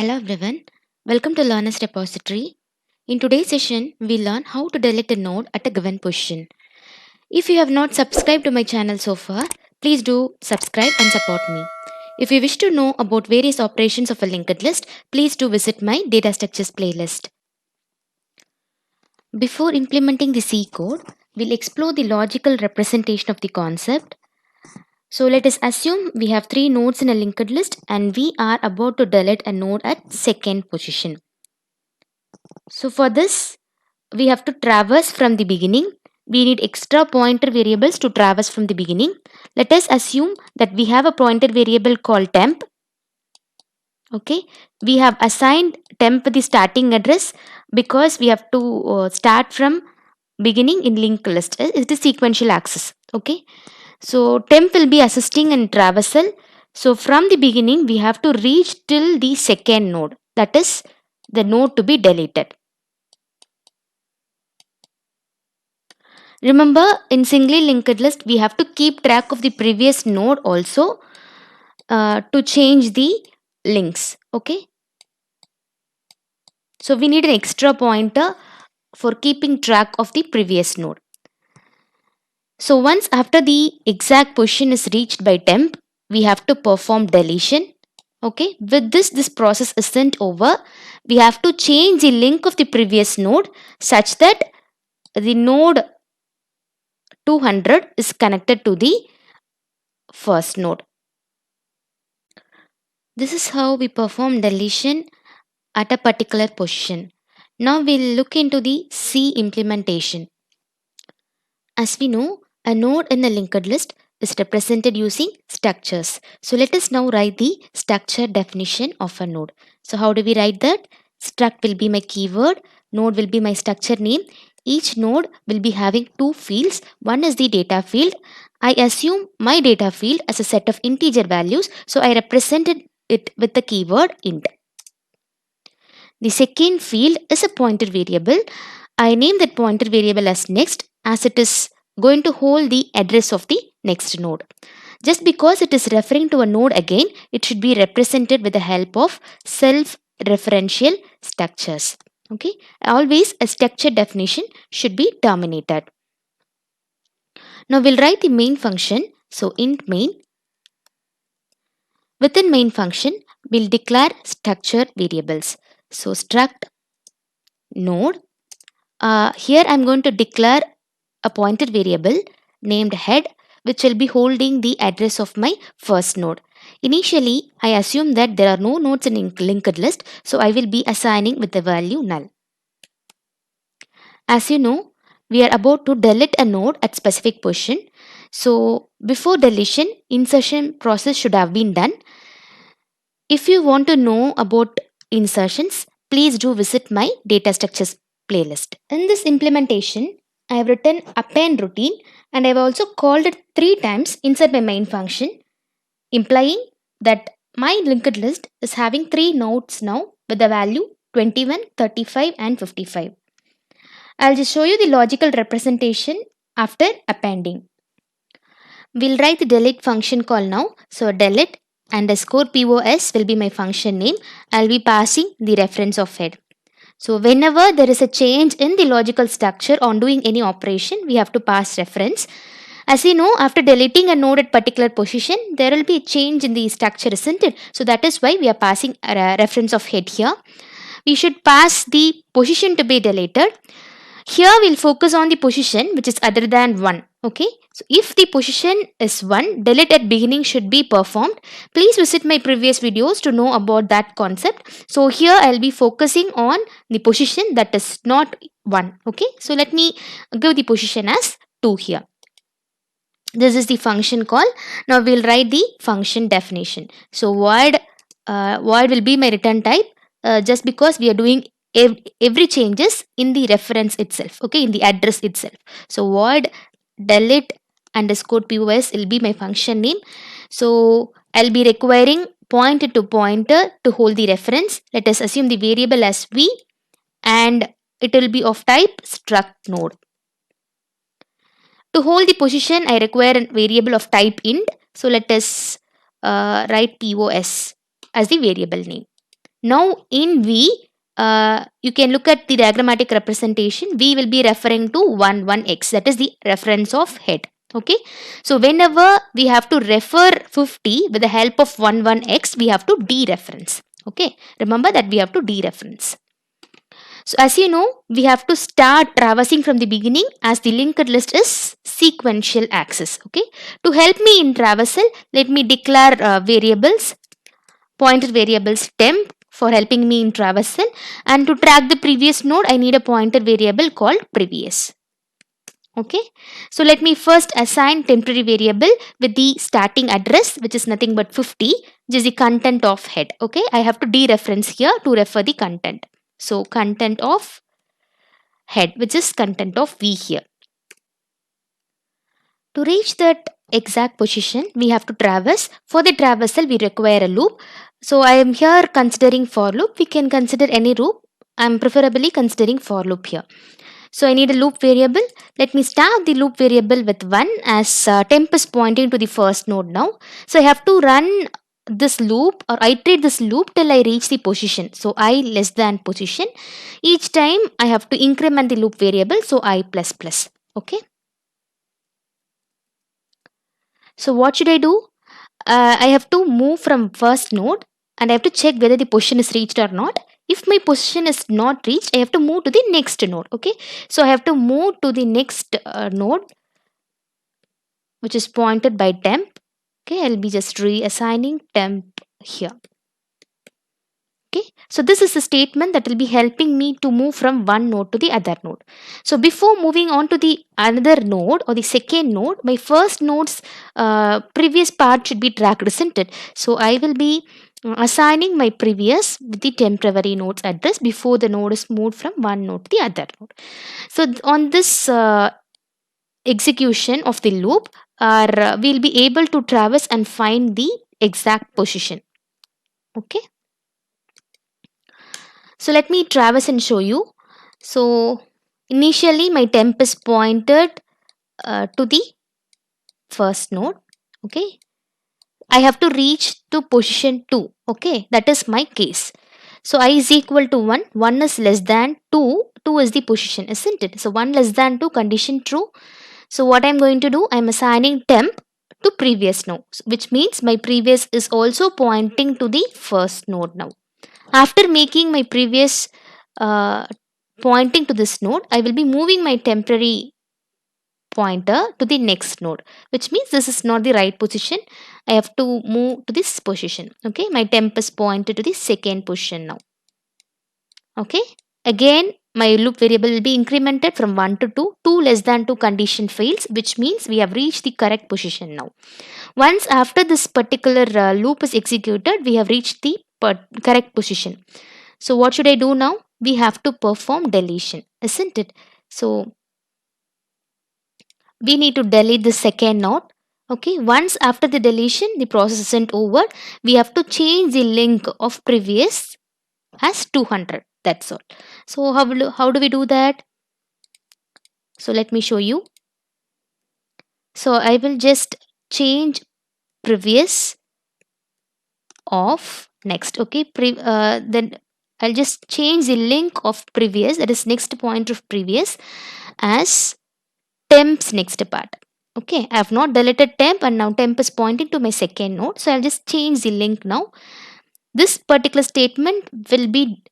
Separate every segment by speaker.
Speaker 1: Hello everyone, welcome to Learner's Repository. In today's session, we learn how to delete a node at a given position. If you have not subscribed to my channel so far, please do subscribe and support me. If you wish to know about various operations of a linked list, please do visit my data structures playlist. Before implementing the C code, we'll explore the logical representation of the concept. So let us assume we have three nodes in a linked list and we are about to delete a node at second position. So for this, we have to traverse from the beginning. We need extra pointer variables to traverse from the beginning. Let us assume that we have a pointer variable called temp. Okay, we have assigned temp the starting address because we have to start from beginning in linked list. It is sequential access. Okay, so temp will be assisting in traversal. So from the beginning, we have to reach till the second node, that is the node to be deleted. Remember, in singly linked list, we have to keep track of the previous node also to change the links. Okay, so we need an extra pointer for keeping track of the previous node. So once after the exact position is reached by temp, we have to perform deletion. Okay, with this process isn't over. We have to change the link of the previous node such that the node 200 is connected to the first node. This is how we perform deletion at a particular position. Now we'll look into the C implementation. As we know, a node in a linked list is represented using structures. So let us now write the structure definition of a node. So how do we write that? Struct will be my keyword, node will be my structure name. Each node will be having two fields. One is the data field. I assume my data field as a set of integer values, so I represented it with the keyword int. The second field is a pointer variable. I name that pointer variable as next as it is going to hold the address of the next node. Just because it is referring to a node again, it should be represented with the help of self-referential structures. Okay, always a structure definition should be terminated. Now we'll write the main function. So int main. Within main function, we'll declare structure variables. So struct node. Here I'm going to declare a pointer variable named head, which will be holding the address of my first node. Initially, I assume that there are no nodes in linked list, so I will be assigning with the value null. As you know, we are about to delete a node at specific position. So before deletion, insertion process should have been done. If you want to know about insertions, please do visit my data structures playlist. In this implementation, I have written append routine and I have also called it 3 times inside my main function, implying that my linked list is having 3 nodes now with the value 21, 35 and 55. I'll just show you the logical representation after appending. We'll write the delete function call now. So delete underscore POS will be my function name. I'll be passing the reference of head. So whenever there is a change in the logical structure on doing any operation, we have to pass reference. As you know, after deleting a node at particular position, there will be a change in the structure, isn't it? So that is why we are passing a reference of head here. We should pass the position to be deleted. Here we'll focus on the position which is other than 1. Okay. So if the position is 1, delete at beginning should be performed. Please visit my previous videos to know about that concept. So here I'll be focusing on the position that is not 1. Okay. So let me give the position as 2 here. This is the function call. Now we'll write the function definition. So void will be my return type just because we are doing every changes in the reference itself, okay, in the address itself. So void delete underscore pos will be my function name. So I'll be requiring pointer to pointer to hold the reference. Let us assume the variable as v and it will be of type struct node. To hold the position, I require a variable of type int. So let us write pos as the variable name. Now in V, you can look at the diagrammatic representation. V will be referring to 1 1x, that is the reference of head. Okay, so whenever we have to refer 50 with the help of 1 1x, we have to dereference. Okay, remember that we have to dereference. So as you know, we have to start traversing from the beginning as the linked list is sequential access. Okay, to help me in traversal, let me declare variables, pointer variables temp for helping me in traversal, and to track the previous node I need a pointer variable called previous. Okay, so let me first assign temporary variable with the starting address, which is nothing but 50, which is the content of head. Okay, I have to dereference here to refer the content. So content of head, which is content of V here. To reach that exact position, we have to traverse. For the traversal, we require a loop. So I am here considering for loop. We can consider any loop. I am preferably considering for loop here. So I need a loop variable. Let me start the loop variable with 1 as temp is pointing to the first node now. So I have to run this loop or iterate this loop till I reach the position. So I less than position. Each time I have to increment the loop variable. So I plus plus. Okay. So what should I do? I have to move from first node and I have to check whether the position is reached or not. If my position is not reached, I have to move to the next node. Okay, so I have to move to the next node, which is pointed by temp. Okay, I'll be just reassigning temp here. Okay, so this is a statement that will be helping me to move from one node to the other node. So before moving on to the another node or the second node, my first node's previous part should be tracked, isn't it? So I will be assigning my previous with the temporary node's address before the node is moved from one node to the other node. So on this execution of the loop, we'll be able to traverse and find the exact position. Okay. So let me traverse and show you. So initially my temp is pointed to the first node. Okay. I have to reach to position 2. Okay. That is my case. So I is equal to 1. 1 is less than 2. 2 is the position, isn't it? So 1 less than 2 condition true. So what I'm going to do, I'm assigning temp to previous node, which means my previous is also pointing to the first node now. After making my previous uh, pointing to this node, I will be moving my temporary pointer to the next node, which means this is not the right position. I have to move to this position. Okay, my temp is pointed to the second position now. Okay, again my loop variable will be incremented from 1 to 2. 2 less than 2 condition fails, which means we have reached the correct position now. Once after this particular loop is executed, we have reached the correct position. So what should I do now? We have to perform deletion, isn't it? So we need to delete the second node. Okay, once after the deletion, the process isn't over. We have to change the link of previous as 200. That's all. So how do we do that? So let me show you. So I will just change previous of next. Okay, then I'll just change the link of previous, that is next pointer of previous, as temp's next part. Okay, I have not deleted temp and now temp is pointing to my second node. So I'll just change the link now. This particular statement will be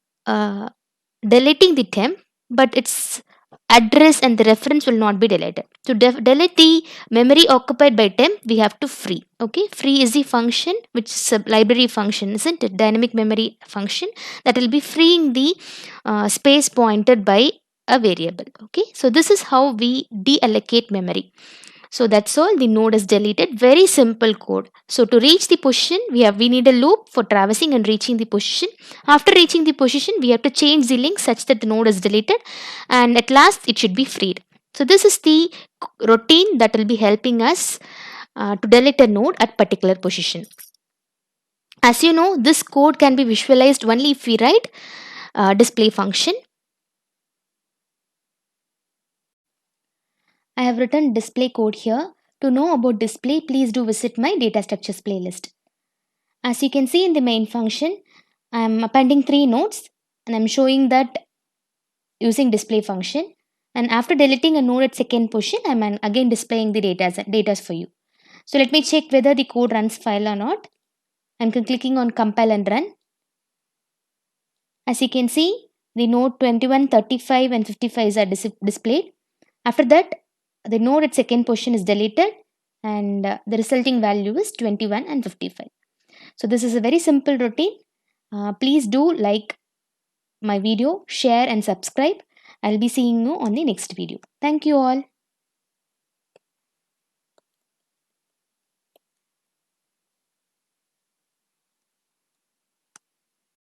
Speaker 1: deleting the temp, but its address and the reference will not be deleted. To delete the memory occupied by temp, we have to free. Okay, free is the function which is a library function, isn't it? Dynamic memory function that will be freeing the space pointed by a variable. Okay, so this is how we deallocate memory. So that's all, the node is deleted. Very simple code. So to reach the position, we need a loop for traversing and reaching the position. After reaching the position, we have to change the link such that the node is deleted and at last it should be freed. So this is the routine that will be helping us to delete a node at particular position. As you know, this code can be visualized only if we write display function. I have written display code here. To know about display, please do visit my data structures playlist. As you can see in the main function, I'm appending 3 nodes and I'm showing that using display function. And after deleting a node at second position, I'm again displaying the data for you. So let me check whether the code runs file or not. I'm clicking on compile and run. As you can see, the node 21, 35 and 55 are displayed. After that, the node at second position is deleted and the resulting value is 21 and 55. So this is a very simple routine. Please do like my video, share and subscribe. I'll be seeing you on the next video. Thank you all.